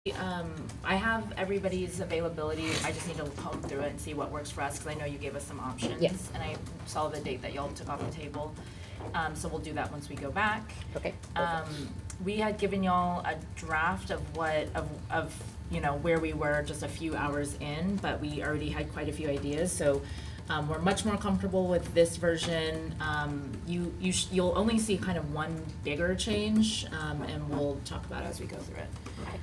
I have everybody's availability. I just need to comb through it and see what works for us, because I know you gave us some options. Yes. And I saw the date that y'all took off the table. So we'll do that once we go back. Okay. We had given y'all a draft of where we were just a few hours in, but we already had quite a few ideas, so we're much more comfortable with this version. You'll only see kind of one bigger change, and we'll talk about it as we go through it. Okay.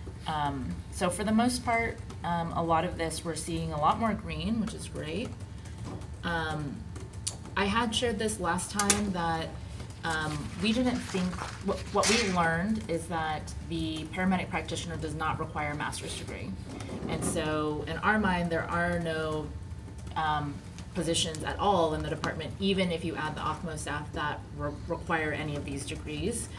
So for the most part, a lot of this, we're seeing a lot more green, which is great. I had shared this last time that we didn't think, what we learned is that the paramedic practitioner does not require a master's degree. And so in our mind, there are no positions at all in the department, even if you add the OCMO staff that require any of these degrees.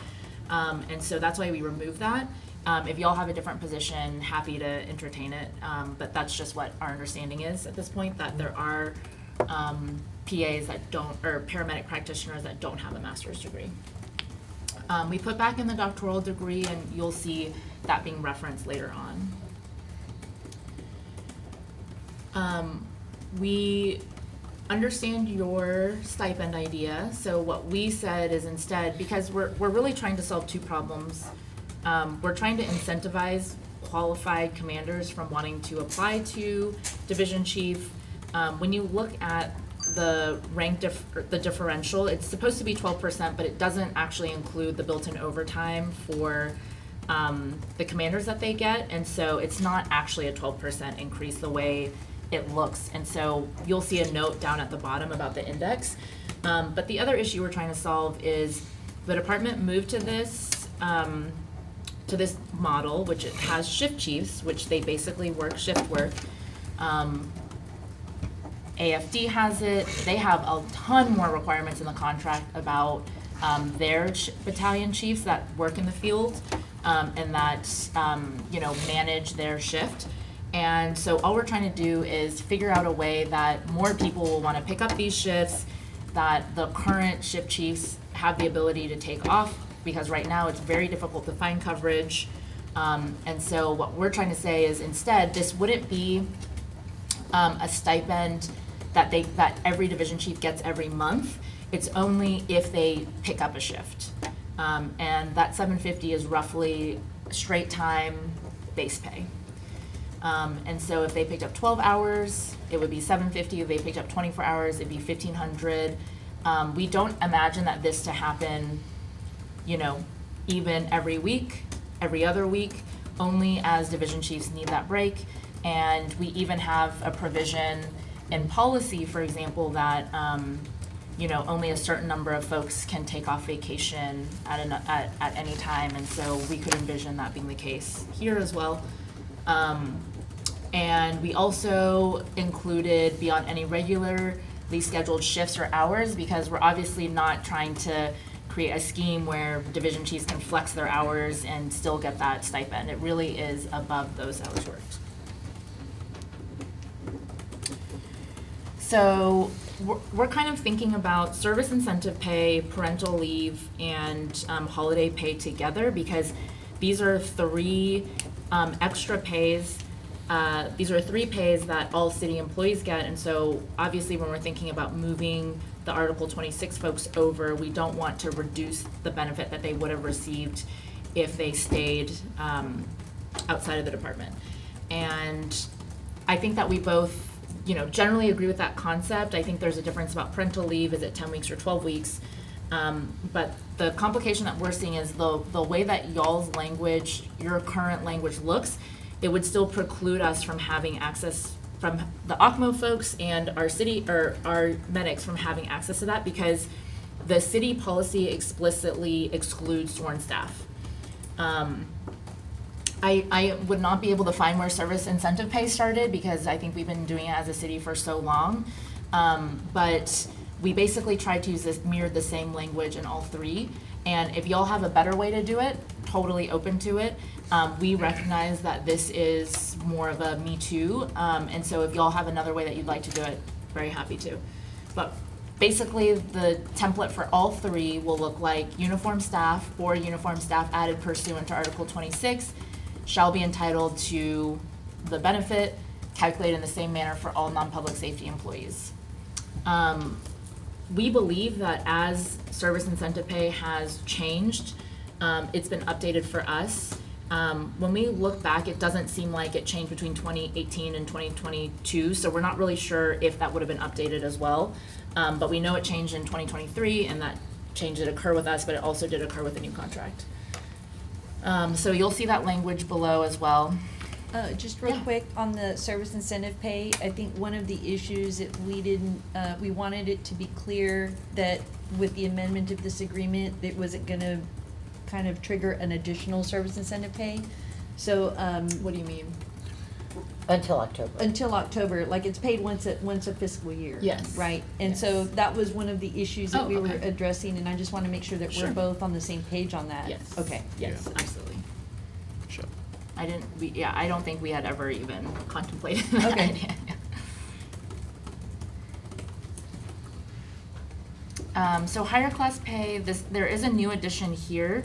And so that's why we removed that. If y'all have a different position, happy to entertain it, but that's just what our understanding is at this point, that there are PAs that don't, or paramedic practitioners that don't have a master's degree. We put back in the doctoral degree, and you'll see that being referenced later on. We understand your stipend idea, so what we said is instead, because we're really trying to solve two problems. We're trying to incentivize qualified commanders from wanting to apply to division chief. When you look at the rank the differential, it's supposed to be 12%, but it doesn't actually include the built-in overtime for the commanders that they get, and so it's not actually a 12% increase the way it looks. And so you'll see a note down at the bottom about the index. But the other issue we're trying to solve is the department moved to this model, which it has shift chiefs, which they basically work shift work. AFD has it. They have a ton more requirements in the contract about their battalion chiefs that work in the field and that manage their shift. And so all we're trying to do is figure out a way that more people will want to pick up these shifts, that the current shift chiefs have the ability to take off, because right now it's very difficult to find coverage. And so what we're trying to say is instead, this wouldn't be a stipend that every division chief gets every month. It's only if they pick up a shift. And that $750 is roughly straight time base pay. And so if they picked up 12 hours, it would be $750. If they picked up 24 hours, it'd be $1,500. We don't imagine that this to happen, even every week, every other week, only as division chiefs need that break. And we even have a provision in policy, for example, that only a certain number of folks can take off vacation at any time, and so we could envision that being the case here as well. And we also included beyond any regularly scheduled shifts or hours, because we're obviously not trying to create a scheme where division chiefs can flex their hours and still get that stipend. It really is above those hours worked. So we're kind of thinking about service incentive pay, parental leave, and holiday pay together, because these are three extra pays. These are three pays that all city employees get, and so obviously when we're thinking about moving the Article 26 folks over, we don't want to reduce the benefit that they would have received if they stayed outside of the department. And I think that we both generally agree with that concept. I think there's a difference about parental leave. Is it 10 weeks or 12 weeks? But the complication that we're seeing is the way that y'all's language, your current language looks, it would still preclude us from having access, from the OCMO folks and our city, or our medics, from having access to that, because the city policy explicitly excludes sworn staff. I would not be able to find where service incentive pay started, because I think we've been doing it as a city for so long. But we basically tried to mirror the same language in all three. And if y'all have a better way to do it, totally open to it. We recognize that this is more of a me too. And so if y'all have another way that you'd like to do it, very happy to. But basically the template for all three will look like uniform staff or uniform staff added pursuant to Article 26, shall be entitled to the benefit calculated in the same manner for all non-public safety employees. We believe that as service incentive pay has changed, it's been updated for us. When we look back, it doesn't seem like it changed between 2018 and 2022, so we're not really sure if that would have been updated as well. But we know it changed in 2023, and that change did occur with us, but it also did occur with a new contract. So you'll see that language below as well. Just real Yeah. quick, on the service incentive pay, I think one of the issues that we didn't, we wanted it to be clear that with the amendment of this agreement, it wasn't gonna kind of trigger an additional service incentive pay. So, What do you mean? Until October. until October, like it's paid once a fiscal year. Yes. Right? And so Yes. that was one of the issues that Oh, we were okay. addressing, and I just wanna make sure that we're Sure. both on the same page on that. Yes. Okay. Yes, Yeah. absolutely. Sure. I don't think we had ever even contemplated that Okay. idea. So higher class pay, there is a new addition here,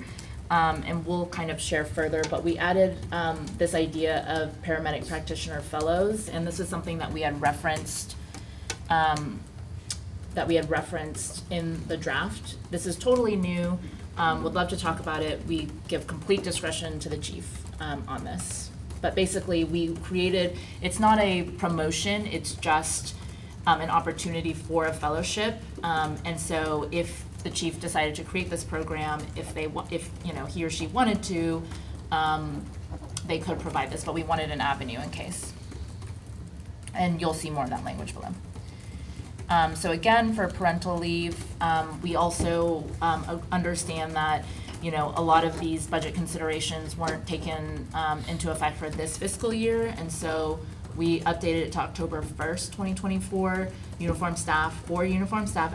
and we'll kind of share further, but we added, this idea of paramedic practitioner fellows, and this is something that we had referenced, in the draft. This is totally new, would love to talk about it. We give complete discretion to the chief, on this. But basically, we created, it's not a promotion, it's just, an opportunity for a fellowship. And so if the chief decided to create this program, if he or she wanted to, they could provide this, but we wanted an avenue in case. And you'll see more of that language below. So again, for parental leave, we also understand that, a lot of these budget considerations weren't taken into effect for this fiscal year, and so we updated it to October 1st, 2024. Uniform staff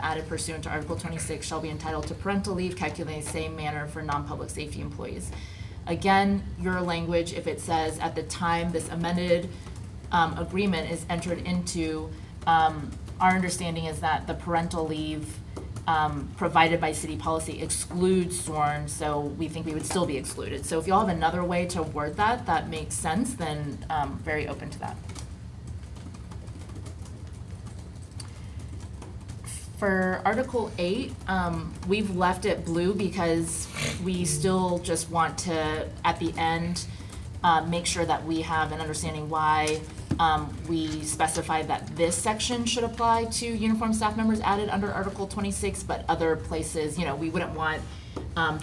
added pursuant to Article 26 shall be entitled to parental leave calculated in the same manner for non-public safety employees. Again, your language, if it says at the time this amended agreement is entered into, our understanding is that the parental leave provided by city policy excludes sworn, so we think we would still be excluded. So if y'all have another way to word that makes sense, then very open to that. For Article 8, we've left it blue because we still just want to, at the end, make sure that we have an understanding why we specified that this section should apply to uniformed staff members added under Article 26, but other places, we wouldn't want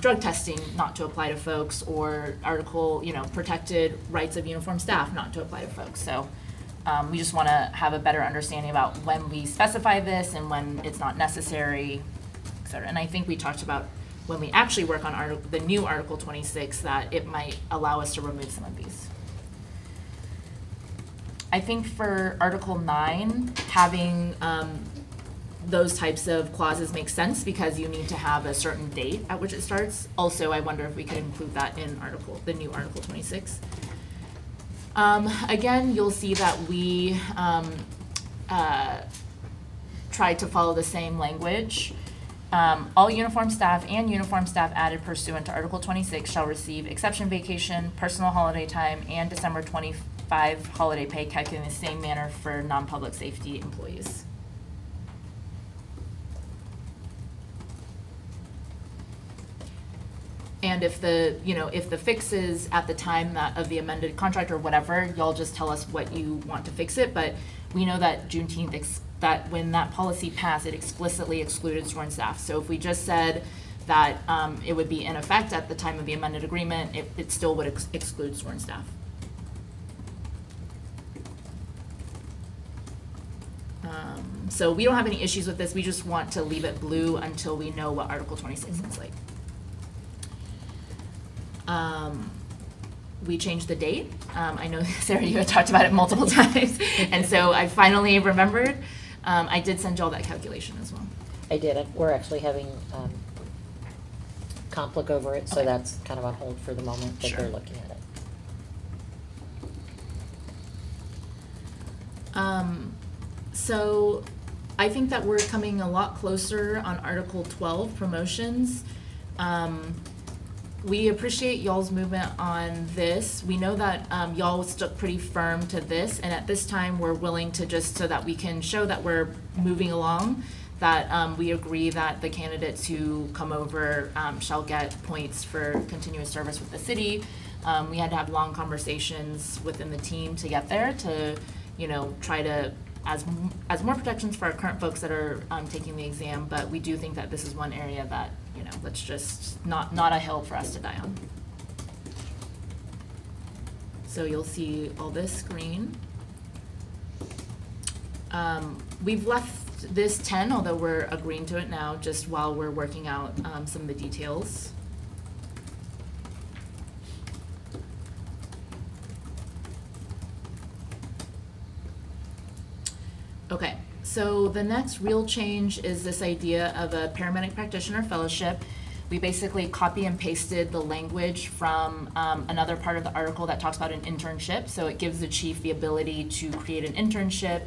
drug testing not to apply to folks, or article, protected rights of uniformed staff not to apply to folks. So we just want to have a better understanding about when we specify this and when it's not necessary, et cetera. And I think we talked about when we actually work on the new Article 26, that it might allow us to remove some of these. I think for Article 9, having those types of clauses make sense because you need to have a certain date at which it starts. Also, I wonder if we could include that in the new Article 26. Again, you'll see that we tried to follow the same language. All uniform staff and uniform staff added pursuant to Article 26 shall receive exception vacation, personal holiday time, and December 25 holiday pay calculated in the same manner for non-public safety employees. And if the fix is at the time of the amended contract or whatever, y'all just tell us what you want to fix it. But we know that Juneteenth, that when that policy passed, it explicitly excluded sworn staff. So if we just said that it would be in effect at the time of the amended agreement, it still would exclude sworn staff. So we don't have any issues with this. We just want to leave it blue until we know what Article 26 looks like. We changed the date. I know, Sarah, you had talked about it multiple times, and so I finally remembered. I did send y'all that calculation as well. I did. We're actually having conflict over it, so Okay. that's kind of on hold for the moment that Sure. they're looking at it. So I think that we're coming a lot closer on Article 12, promotions. we appreciate y'all's movement on this. We know that y'all stuck pretty firm to this, and at this time, we're willing to just, so that we can show that we're moving along, that we agree that the candidates who come over shall get points for continuous service with the city. We had to have long conversations within the team to get there, to, you know, try to, as more protections for our current folks that are taking the exam, but we do think that this is one area that, you know, let's just, not a hill for us to die on. So you'll see all this green. We've left this 10, although we're agreeing to it now, just while we're working out some of the details. Okay, so the next real change is this idea of a paramedic practitioner fellowship. We basically copy and pasted the language from another part of the article that talks about an internship. So it gives the chief the ability to create an internship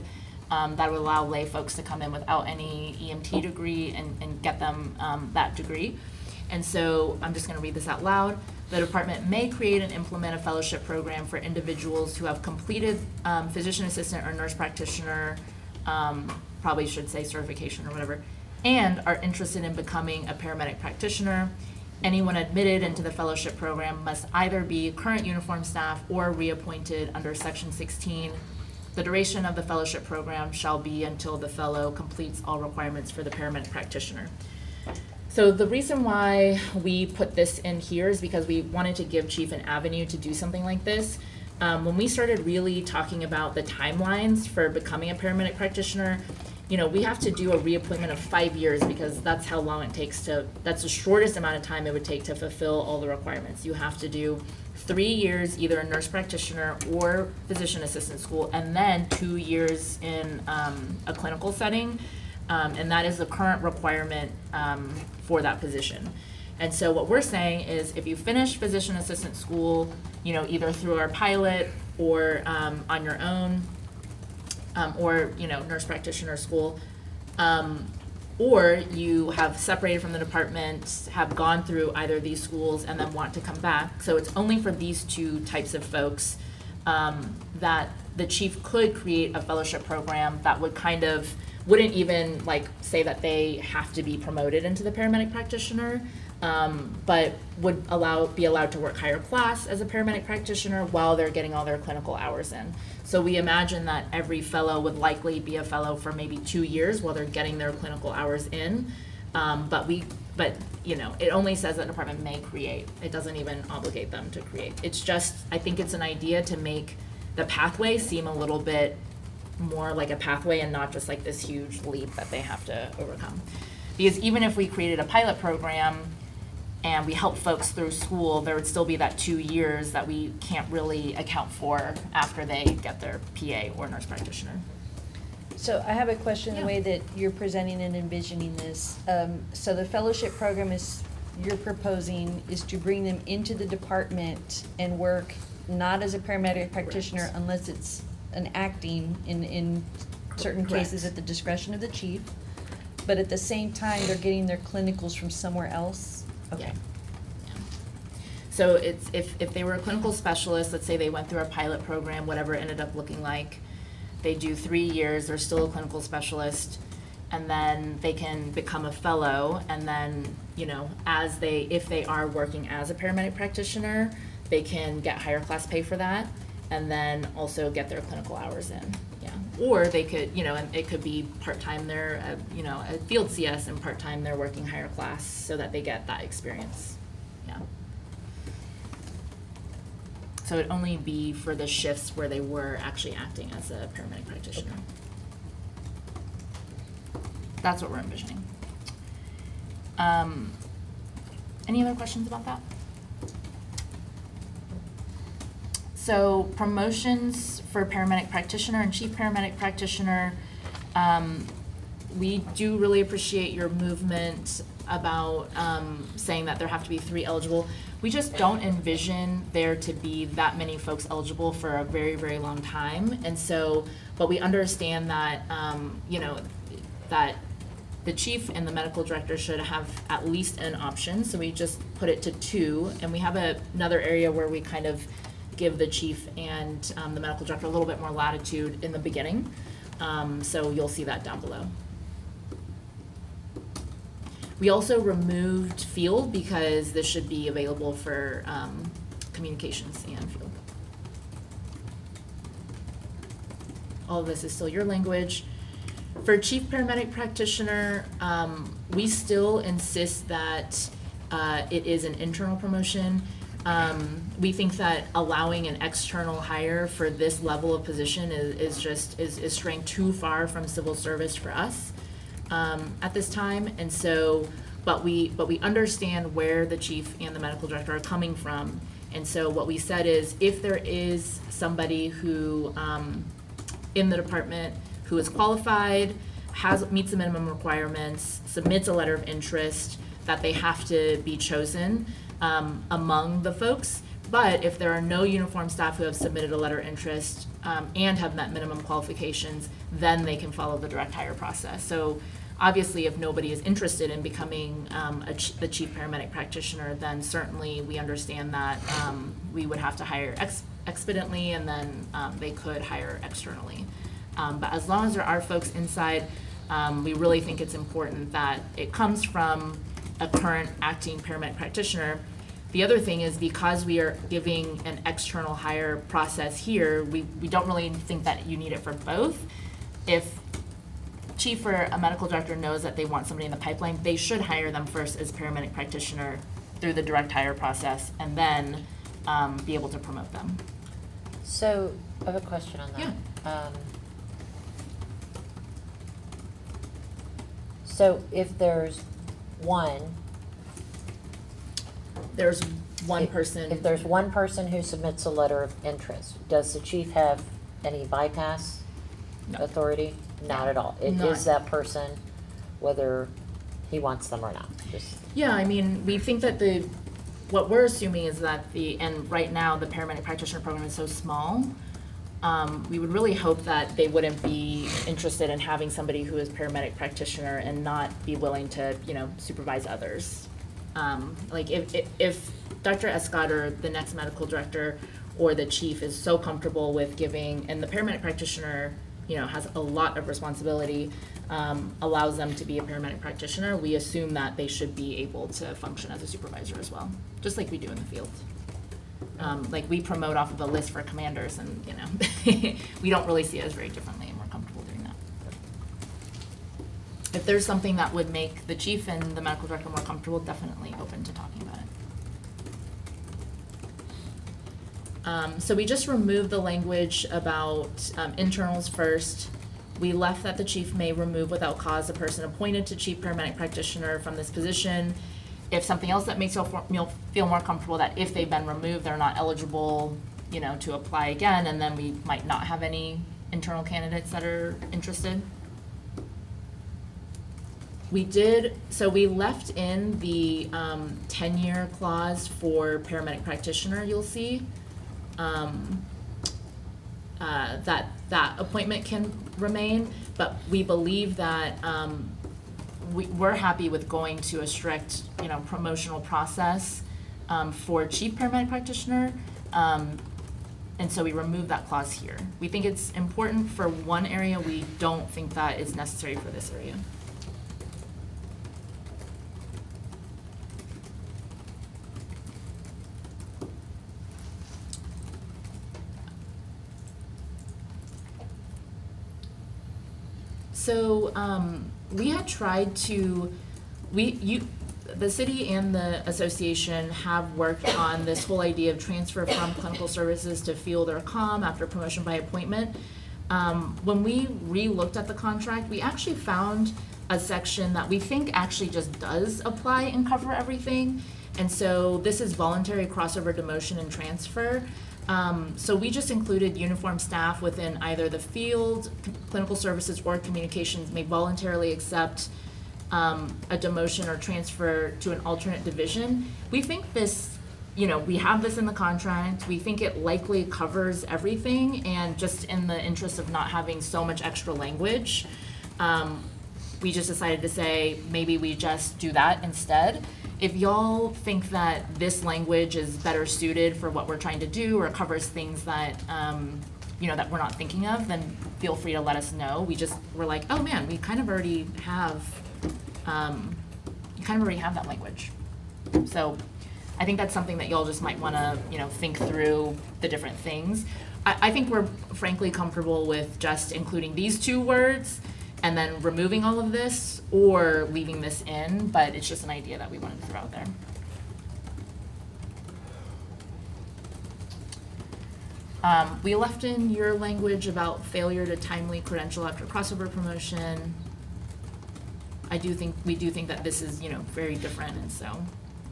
that would allow lay folks to come in without any EMT degree and get them that degree. And so I'm just gonna read this out loud. The department may create and implement a fellowship program for individuals who have completed physician assistant or nurse practitioner, probably should say certification or whatever, and are interested in becoming a paramedic practitioner. Anyone admitted into the fellowship program must either be current uniform staff or reappointed under Section 16. The duration of the fellowship program shall be until the fellow completes all requirements for the paramedic practitioner. So the reason why we put this in here is because we wanted to give Chief an avenue to do something like this. When we started really talking about the timelines for becoming a paramedic practitioner, you know, we have to do a reappointment of 5 years because that's how long it takes to, that's the shortest amount of time it would take to fulfill all the requirements. You have to do 3 years, either a nurse practitioner or physician assistant school, and then 2 years in a clinical setting. And that is the current requirement for that position. And so what we're saying is if you finish physician assistant school, you know, either through our pilot or on your own, or, you know, nurse practitioner school, or you have separated from the department, have gone through either of these schools and then want to come back. So it's only for these two types of folks that the chief could create a fellowship program that would kind of, wouldn't even like say that they have to be promoted into the paramedic practitioner, but would be allowed to work higher class as a paramedic practitioner while they're getting all their clinical hours in. So we imagine that every fellow would likely be a fellow for maybe 2 years while they're getting their clinical hours in. But you know, it only says that the department may create. It doesn't even obligate them to create. It's just, I think it's an idea to make the pathway seem a little bit more like a pathway and not just like this huge leap that they have to overcome. Because even if we created a pilot program and we help folks through school, there would still be that 2 years that we can't really account for after they get their PA or nurse practitioner. So I have a question, the Yeah. way that you're presenting and envisioning this. So the fellowship program you're proposing is to bring them into the department and work not as a paramedic practitioner unless it's an acting in certain cases Correct. at the discretion of the chief. But at the same time, they're getting their clinicals from somewhere else? Okay. Yeah. So it's, if they were a clinical specialist, let's say they went through our pilot program, whatever it ended up looking like, they do 3 years, they're still a clinical specialist, and then they can become a fellow, and then, you know, if they are working as a paramedic practitioner, they can get higher class pay for that, and then also get their clinical hours in, yeah. Or they could, you know, and it could be part-time they're, you know, a field CS, and part-time they're working higher class so that they get that experience, yeah. So it'd only be for the shifts where they were actually acting as a paramedic practitioner. That's what we're envisioning. Any other questions about that? So promotions for paramedic practitioner and chief paramedic practitioner, we do really appreciate your movement about saying that there have to be 3 eligible. We just don't envision there to be that many folks eligible for a very, very long time. And so, but we understand that, you know, that the chief and the medical director should have at least an option, so we just put it to 2, and we have another area where we kind of give the chief and the medical director a little bit more latitude in the beginning. So you'll see that down below. We also removed field because this should be available for communications and field. All of this is still your language. For chief paramedic practitioner, we still insist that it is an internal promotion. We think that allowing an external hire for this level of position is straying too far from civil service for us at this time. And so, but we understand where the chief and the medical director are coming from. And so what we said is, if there is somebody who in the department who is qualified, meets the minimum requirements, submits a letter of interest, that they have to be chosen among the folks. But if there are no uniformed staff who have submitted a letter of interest and have met minimum qualifications, then they can follow the direct hire process. So obviously, if nobody is interested in becoming the chief paramedic practitioner, then certainly we understand that we would have to hire expediently, and then they could hire externally. But as long as there are folks inside, we really think it's important that it comes from a current acting paramedic practitioner. The other thing is, because we are giving an external hire process here, we don't really think that you need it for both. If chief or a medical director knows that they want somebody in the pipeline, they should hire them first as paramedic practitioner through the direct hire process, and then be able to promote them. So, I have a question on that. Yeah. So if there's one. There's one person. If there's one person who submits a letter of interest, does the chief have any bypass No. authority? Not at all. It Not- is that person, whether he wants them or not. Just Yeah, I mean, we think that what we're assuming is that and right now, the paramedic practitioner program is so small, we would really hope that they wouldn't be interested in having somebody who is paramedic practitioner and not be willing to, supervise others. Like if Dr. Escott or the next medical director or the chief is so comfortable with giving, and the paramedic practitioner, has a lot of responsibility, allows them to be a paramedic practitioner, we assume that they should be able to function as a supervisor as well, just like we do in the field. Like we promote off of a list for commanders, and we don't really see it as very differently, and we're comfortable doing that. If there's something that would make the chief and the medical director more comfortable, definitely open to talking about it. So we just removed the language about internals first. We left that the chief may remove without cause a person appointed to chief paramedic practitioner from this position. If something else that makes you feel more comfortable, that if they've been removed, they're not eligible, to apply again, and then we might not have any internal candidates that are interested. So we left in the tenure clause for paramedic practitioner, you'll see. That appointment can remain, but we believe that we're happy with going to a strict, promotional process for chief paramedic practitioner, and so we remove that clause here. We think it's important for one area. We don't think that is necessary for this area. So we had tried to, the city and the association have worked on this whole idea of transfer from clinical services to field or comm after promotion by appointment. When we re-looked at the contract, we actually found a section that we think actually just does apply and cover everything. And so this is voluntary crossover, demotion, and transfer. So we just included uniform staff within either the field, clinical services, or communications may voluntarily accept a demotion or transfer to an alternate division. We think this, we have this in the contract. We think it likely covers everything, and just in the interest of not having so much extra language, we just decided to say, maybe we just do that instead. If y'all think that this language is better suited for what we're trying to do or covers things that, that we're not thinking of, then feel free to let us know. We're like, oh man, we kind of already have that language. So I think that's something that y'all just might wanna, think through the different things. I think we're frankly comfortable with just including these 2 words and then removing all of this or leaving this in, but it's just an idea that we wanted to throw out there. We left in your language about failure to timely credential after crossover promotion. We do think that this is, very different, and so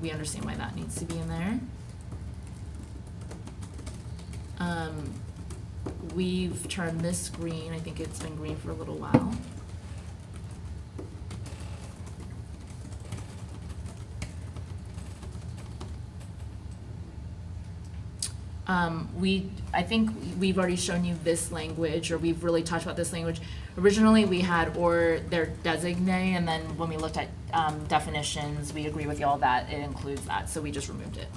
we understand why that needs to be in there. We've turned this green. I think it's been green for a little while. I think we've already shown you this language, or we've really talked about this language. Originally, we had or their designate, and then when we looked at definitions, we agree with y'all that it includes that, so we just removed it.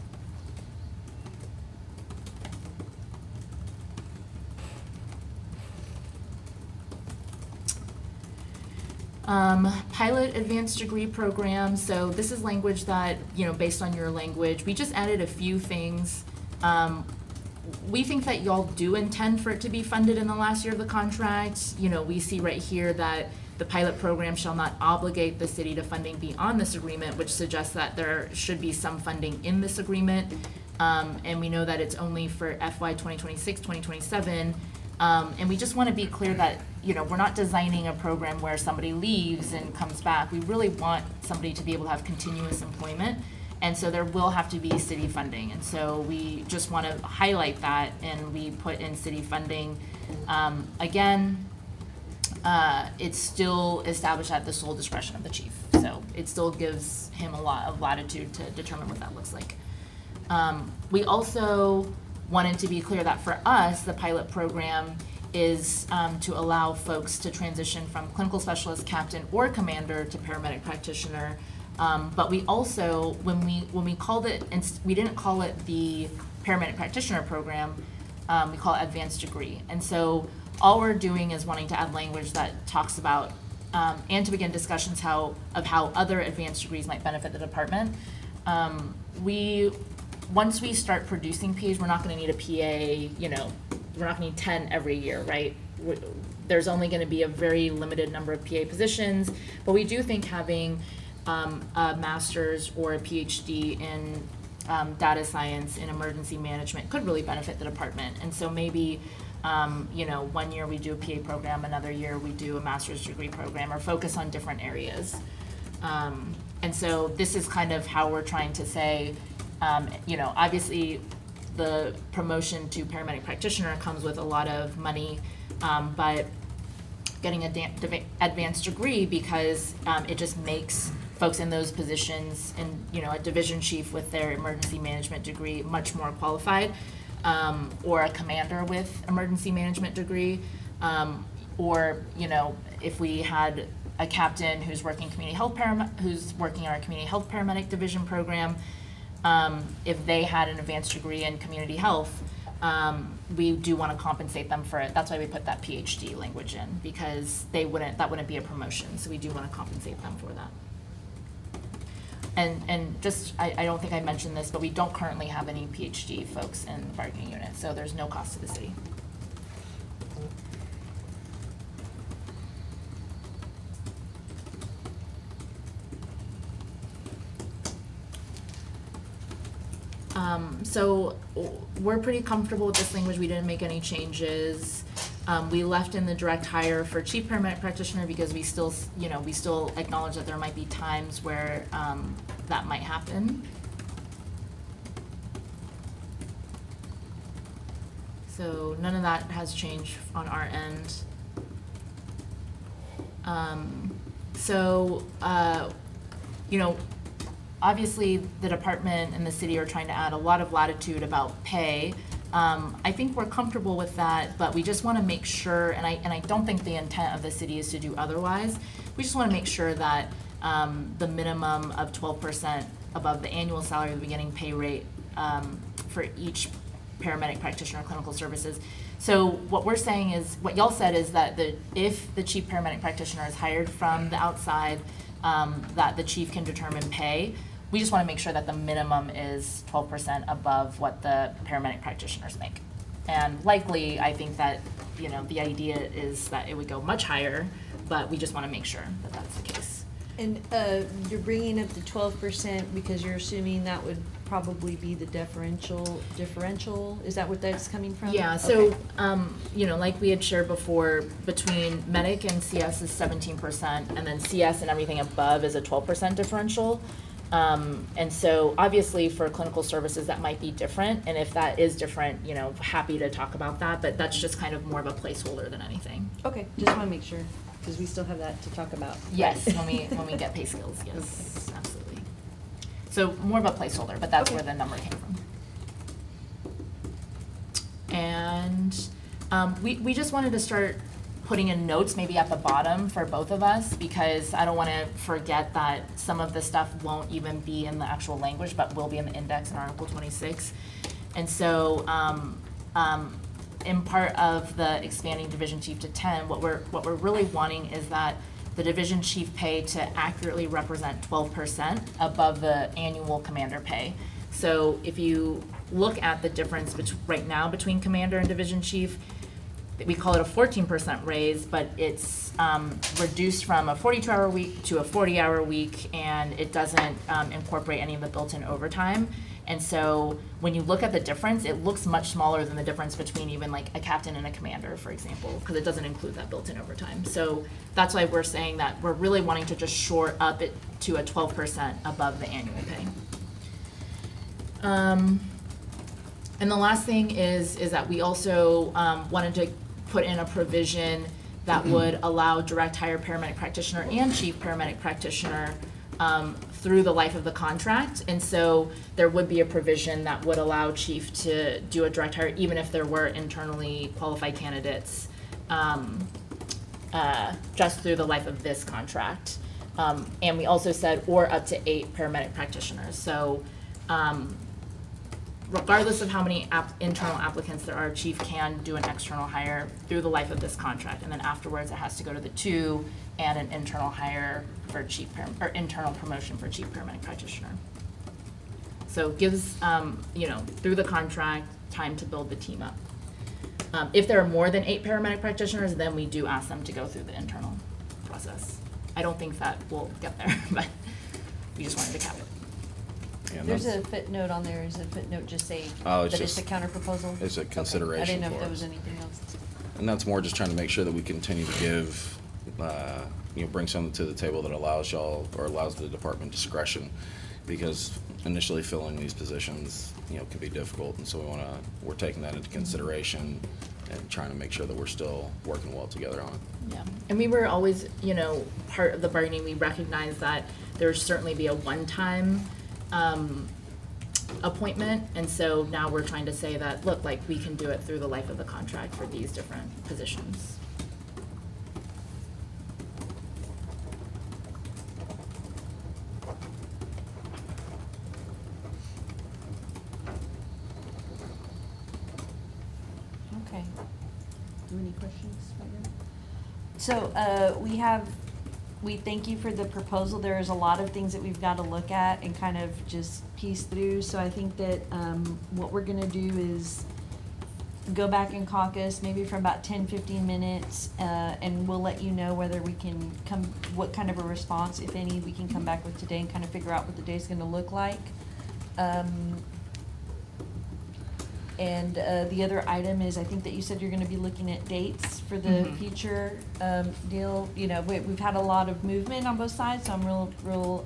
Pilot advanced degree program. So this is language that, based on your language, we just added a few things. We think that y'all do intend for it to be funded in the last year of the contract. We see right here that the pilot program shall not obligate the city to funding beyond this agreement, which suggests that there should be some funding in this agreement. And we know that it's only for FY 2026, 2027. And we just want to be clear that, we're not designing a program where somebody leaves and comes back. We really want somebody to be able to have continuous employment. And so there will have to be city funding. And so we just want to highlight that, and we put in city funding. Again, it's still established at the sole discretion of the chief. So it still gives him a lot of latitude to determine what that looks like. We also wanted to be clear that for us, the pilot program is to allow folks to transition from clinical specialist, captain, or commander to paramedic practitioner. But we also, when we called it, we didn't call it the paramedic practitioner program, we call it advanced degree. And so all we're doing is wanting to add language that talks about, and to begin discussions of how other advanced degrees might benefit the department. Once we start producing PAs, we're not gonna need a PA, we're not gonna need 10 every year, right? There's only gonna be a very limited number of PA positions, but we do think having a master's or a PhD in data science and emergency management could really benefit the department. And so maybe, 1 year we do a PA program, another year we do a master's degree program, or focus on different areas. And so this is kind of how we're trying to say, obviously the promotion to paramedic practitioner comes with a lot of money, but getting an advanced degree, because it just makes folks in those positions, and a division chief with their emergency management degree much more qualified, or a commander with emergency management degree, or if we had a captain who's working who's working our community health paramedic division program, if they had an advanced degree in community health, we do want to compensate them for it. That's why we put that PhD language in, because that wouldn't be a promotion, so we do want to compensate them for that. And just, I don't think I mentioned this, but we don't currently have any PhD folks in the bargaining unit, so there's no cost to the city. So we're pretty comfortable with this language. We didn't make any changes. We left in the direct hire for chief paramedic practitioner because we still acknowledge that there might be times where that might happen. So none of that has changed on our end. Obviously the department and the city are trying to add a lot of latitude about pay. I think we're comfortable with that, but we just want to make sure, and I don't think the intent of the city is to do otherwise, we just want to make sure that the minimum of 12% above the annual salary of the beginning pay rate for each paramedic practitioner clinical services. So what we're saying is, what y'all said is that if the chief paramedic practitioner is hired from the outside, that the chief can determine pay. We just want to make sure that the minimum is 12% above what the paramedic practitioners make. And likely, I think that, you know, the idea is that it would go much higher, but we just want to make sure that that's the case. And you're bringing up the 12% because you're assuming that would probably be the differential, is that what that's coming from? Yeah, so, Okay. you know, like we had shared before, between medic and CS is 17%, and then CS and everything above is a 12% differential. And so obviously for clinical services, that might be different, and if that is different, you know, happy to talk about that, but that's just kind of more of a placeholder than anything. Okay, just want to make sure, because we still have that to talk about. Yes, when we get pay skills, yes, absolutely. So more of a placeholder, but that's Okay. where the number came from. And we just wanted to start putting in notes maybe at the bottom for both of us, because I don't want to forget that some of the stuff won't even be in the actual language, but will be in the index in Article 26. And so in part of the expanding division chief to 10, what we're really wanting is that the division chief pay to accurately represent 12% above the annual commander pay. So if you look at the difference right now between commander and division chief, we call it a 14% raise, but it's reduced from a 42-hour week to a 40-hour week, and it doesn't incorporate any of the built-in overtime. And so when you look at the difference, it looks much smaller than the difference between even like a captain and a commander, for example, because it doesn't include that built-in overtime. So that's why we're saying that we're really wanting to just shore up it to a 12% above the annual pay. And the last thing is that we also wanted to put in a provision that would allow direct hire paramedic practitioner and chief paramedic practitioner through the life of the contract. And so there would be a provision that would allow chief to do a direct hire even if there were internally qualified candidates just through the life of this contract. And we also said, or up to 8 paramedic practitioners. So regardless of how many internal applicants there are, chief can do an external hire through the life of this contract, and then afterwards it has to go to the 2 and an internal hire for chief or internal promotion for chief paramedic practitioner. So it gives you know, through the contract, time to build the team up. If there are more than 8 paramedic practitioners, then we do ask them to go through the internal process. I don't think that we'll get there, but we just wanted to cap it. Yeah, There's that's- a footnote on there, is a footnote just say Oh, it's that it's a just- counter proposal? it's a Okay. I consideration didn't know if for there us. was anything else. And that's more just trying to make sure that we continue to give, you know, bring something to the table that allows y'all, or allows the department discretion, because initially filling these positions, you know, can be difficult, and so we're taking that into consideration and trying to make sure that we're still working well together on it. Yeah, and we were always, you know, part of the bargaining, we recognized that there would certainly be a one-time appointment, and so now we're trying to say that, look, like, we can do it through the life of the contract for these different positions. Okay. Do you have any questions right now? So, we thank you for the proposal. There's a lot of things that we've got to look at and kind of just piece through. So I think that, what we're gonna do is go back in caucus, maybe for about 10-15 minutes, and we'll let you know whether we can what kind of a response, if any, we can come back with today and kind of figure out what the day's gonna look like. And the other item is, I think that you said you're gonna be looking at dates for the Mhm. future deal. You know, we've had a lot of movement on both sides, so I'm real,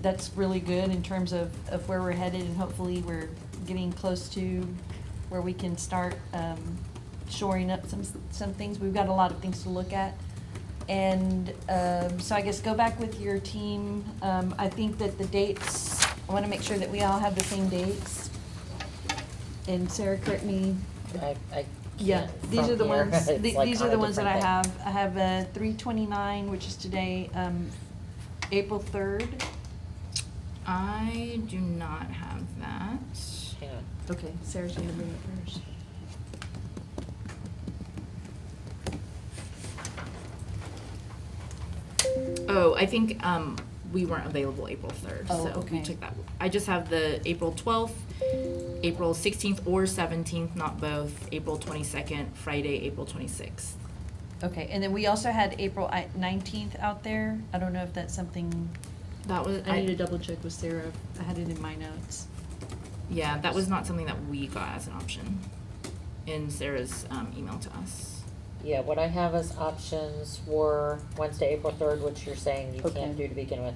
that's really good in terms of where we're headed, and hopefully we're getting close to where we can start shoring up some things. We've got a lot of things to look at. And so I guess go back with your team. I think that the dates, I want to make sure that we all have the same dates. And Sarah, correct me I Yeah, can't these from are the here. ones, It's like these on are a the ones that I different have. I have 3/29, which is today, April 3rd. I do not have that. thing. Hang on. Okay, Sarah's gonna bring it first. Oh, I think, we weren't available April 3rd, Oh, so we okay. took that. I just have the April 12th, April 16th or 17th, not both, April 22nd, Friday, April 26th. Okay, and then we also had April 19th out there. I don't know if that's something, That was, I need to double check with Sarah. I had it in my notes. Yeah, that was not something that we got as an option in Sarah's, email to us. Yeah, what I have as options were Wednesday, April 3rd, which you're saying you Okay. can't do to begin with.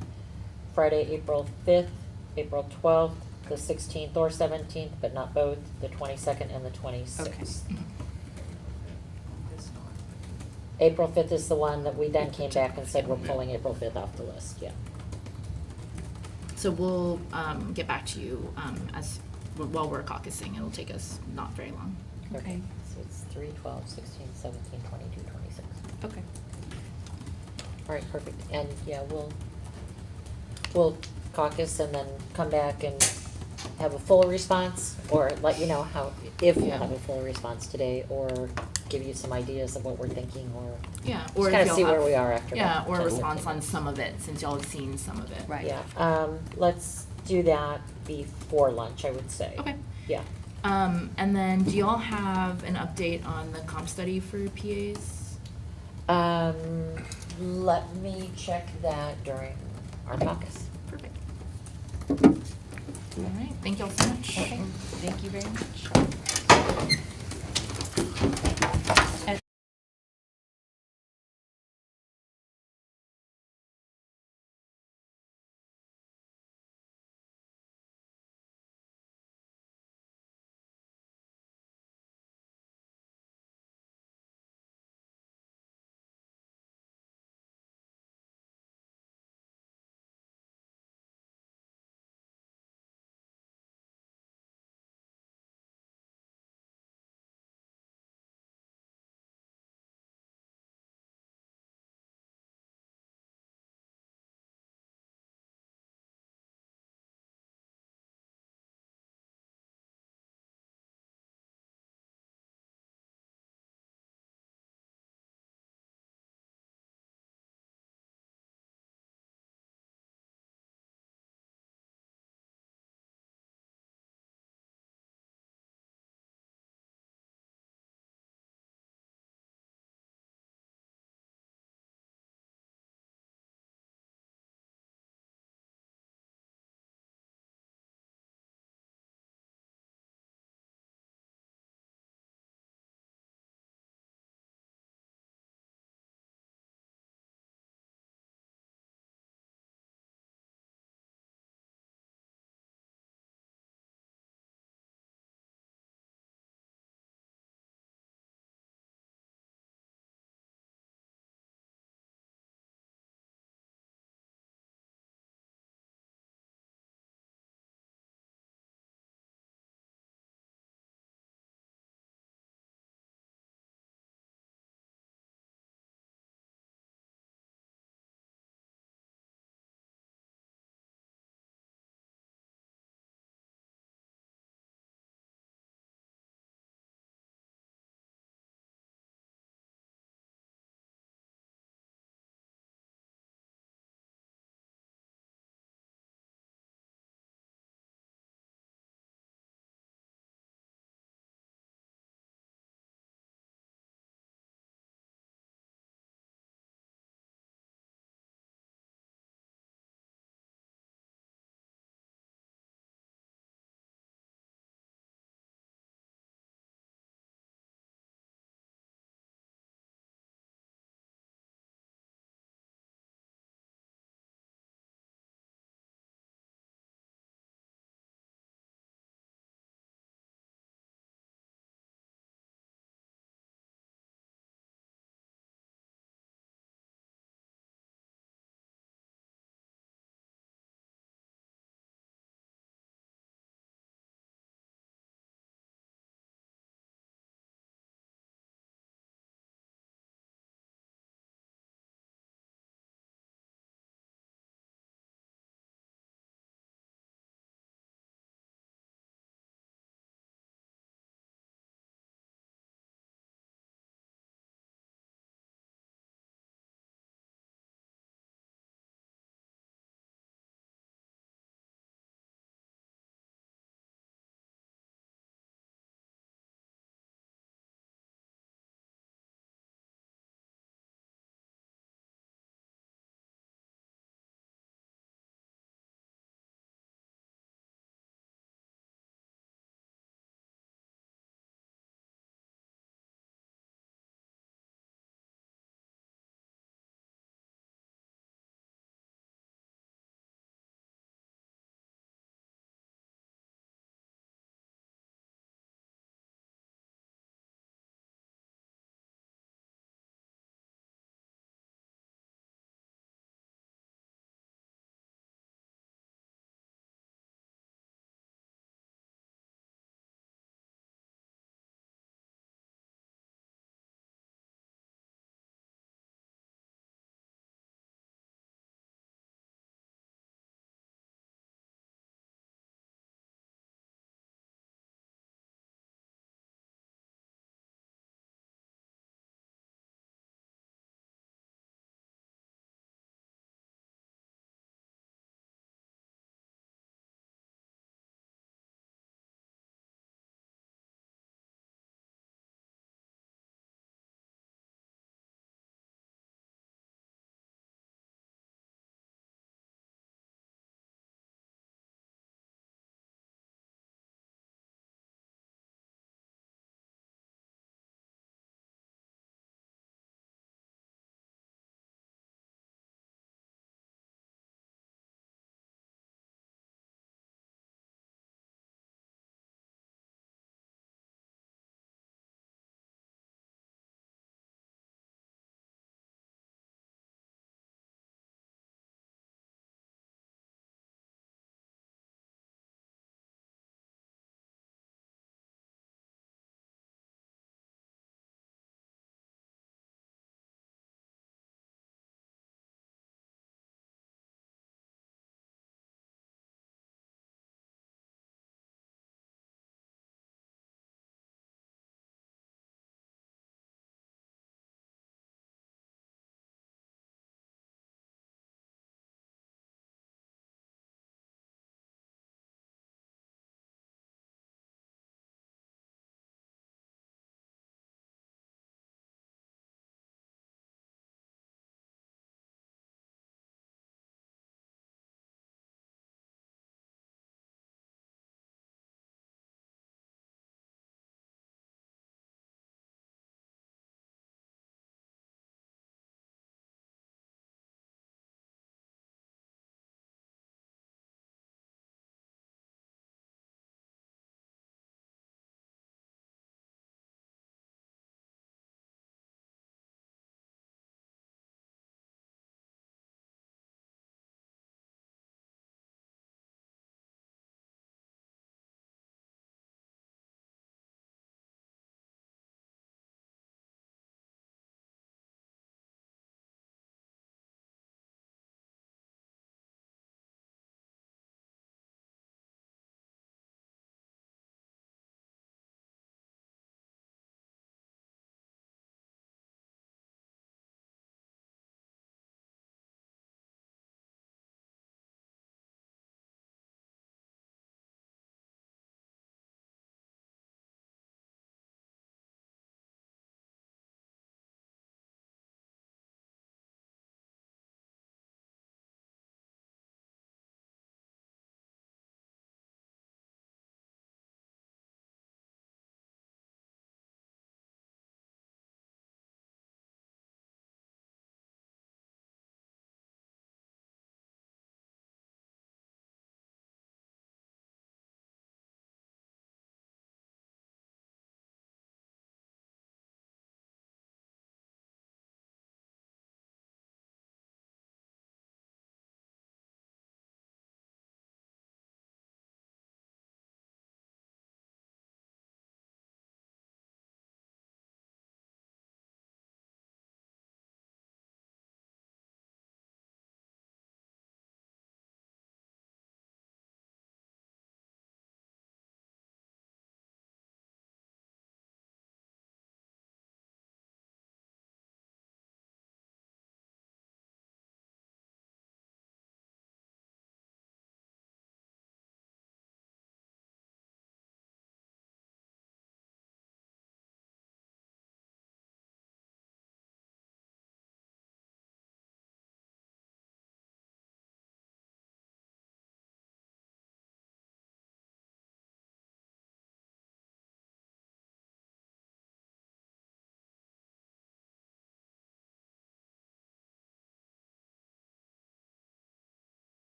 Friday, April 5th, April 12th, the 16th or 17th, but not both, the 22nd and the 26th. April 5th is the one that we then came back and said we're pulling April 5th off the list, yeah. So we'll, get back to you, while we're caucusing. It'll take us not very long. Okay. So it's 3, 12, 16, 17, 22, 26. Okay. All right, perfect. And yeah, we'll caucus and then come back and have a full response, or let you know how, if we'll Yeah. have a full response today, or give you some ideas of what we're thinking, or Yeah, just or if kinda y'all see where have- we are after that. Yeah, or a Kind of response thing. on some of it, since y'all have seen some of it. Right. Yeah, let's do that before lunch, I would say. Okay. Yeah. And then do y'all have an update on the comp study for PAs? Let me check that during our caucus. Perfect. All right, thank y'all so much. Okay, thank you very much.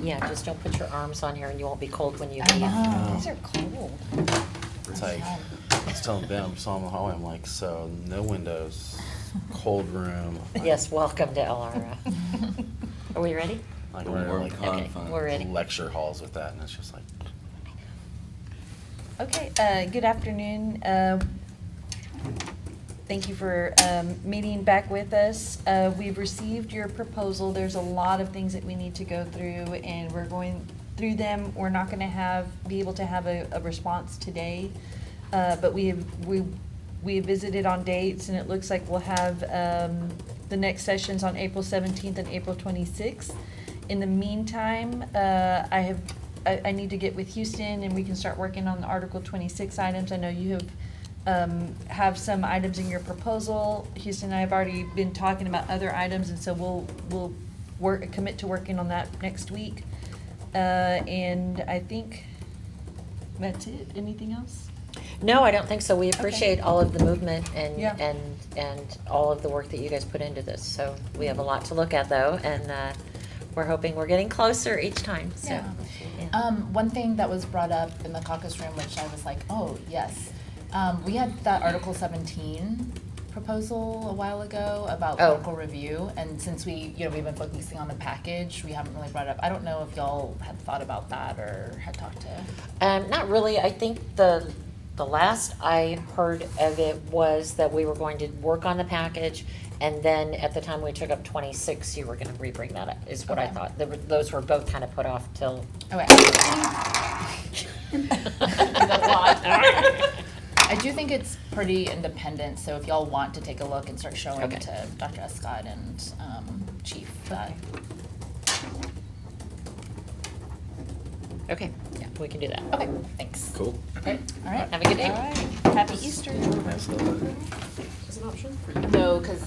Yeah, just don't put your arms on here and you won't be cold when you I leave. know. These are cold. It's like, I was telling Ben, I'm saw him in the hallway, I'm like, so no windows, cold room. Yes, welcome to LRF. Are we ready? Like, Don't we're work like on Okay, fun. we're ready. lecture halls with that, and it's just like, Okay, good afternoon. Thank you for meeting back with us. We've received your proposal. There's a lot of things that we need to go through, and we're going through them. We're not going to be able to have a response today, but we have visited on dates, and it looks like we'll have the next sessions on April 17th and April 26th. In the meantime, I need to get with Houston, and we can start working on the Article 26 items. I know you have some items in your proposal. Houston and I have already been talking about other items, and so we'll commit to working on that next week. And I think that's it. Anything else? No, I don't think so. We appreciate all of the movement and, Yeah. and all of the work that you guys put into this. So we have a lot to look at though, and, we're hoping we're getting closer each time, so. Yeah. yeah. One thing that was brought up in the caucus room, which I was like, oh, yes. We had that Article 17 proposal a while ago about Oh. local review, and since we've been focusing on the package, we haven't really brought it up. I don't know if y'all had thought about that or had talked to. Not really. I think the last I heard of it was that we were going to work on the package, and then at the time we took up 26, you were gonna re-bring that up, is what I Okay. thought. Those were both kind of put off till. Okay. I do think it's pretty independent, so if y'all want to take a look and start showing Okay. to Dr. Escott and Chief that. Okay, Yeah. we can do that. Okay, thanks. Cool. Okay, all right. Have a good day. All right. Happy Easter. that's the. No, because